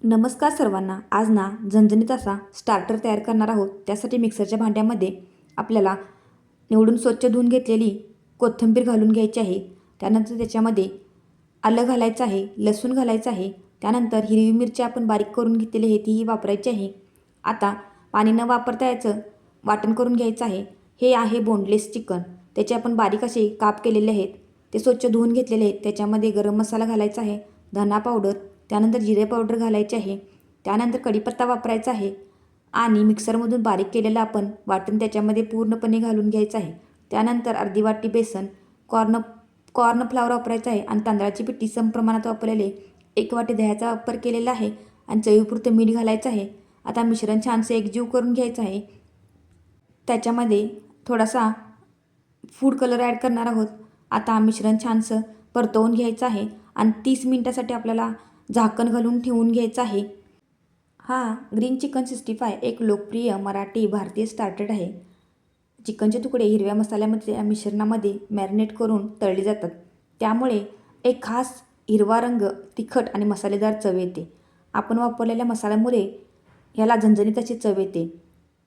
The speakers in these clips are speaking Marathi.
नमस्कार सर्वांना. आज ना झणझणीत असा स्टार्टर तयार करणार आहोत. त्यासाठी मिक्सरच्या भांड्यामध्ये आपल्याला निवडून स्वच्छ धुवून घेतलेली कोथिंबीर घालून घ्यायची आहे. त्यानंतर त्याच्यामध्ये आलं घालायचं आहे, लसूण घालायचं आहे. त्यानंतर हिरवी मिरची आपण बारीक करून घेतलेली आहे तीही वापरायची आहे. आता पाणी न वापरता याचं वाटण करून घ्यायचं आहे. हे आहे बोनलेस चिकन. त्याचे आपण बारीक असे काप केलेले आहेत. ते स्वच्छ धुवून घेतलेले आहेत. त्याच्यामध्ये गरम मसाला घालायचा आहे, धना पावडर, त्यानंतर जिरे पावडर घालायचे आहे. त्यानंतर कढीपत्ता वापरायचा आहे आणि मिक्सरमधून बारीक केलेलं आपण वाटण त्याच्यामध्ये पूर्णपणे घालून घ्यायचं आहे. त्यानंतर अर्धी वाटी बेसन, कॉर्न फ्लावर वापरायचं आहे आणि तांदळाची पिठी समप्रमाणात वापरलेले 1 वाटी दह्याचा वापर केलेला आहे आणि चवीपुरतं मीठ घालायचं आहे. आता मिश्रण छानसे एकजीव करून घ्यायचं आहे. त्याच्यामध्ये थोडासा फूड कलर ॲड करणार आहोत. आता मिश्रण छानसं परतवून घ्यायचं आहे आणि 30 मिनिटासाठी आपल्याला झाकण घालून ठेवून घ्यायचं आहे. हा ग्रीन चिकन 65 एक लोकप्रिय मराठी भारतीय स्टार्टर आहे. चिकनचे तुकडे हिरव्या मसाल्यामध्ये या मिश्रणामध्ये मॅरिनेट करून तळले जातात. त्यामुळे एक खास हिरवा रंग, तिखट आणि मसालेदार चव येते. आपण वापरलेल्या मसाल्यामुळे याला झणझणीत अशी चव येते.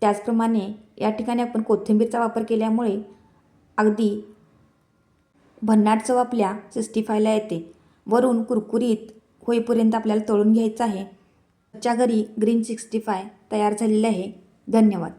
त्याचप्रमाणे या ठिकाणी आपण कोथिंबीरचा वापर केल्यामुळे अगदी भन्नाट चव आपल्या 65ला येते. वरून कुरकुरीत होईपर्यंत आपल्याला तळून घ्यायचं आहे. घरच्या घरी ग्रीन 65 तयार झालेले आहे. धन्यवाद.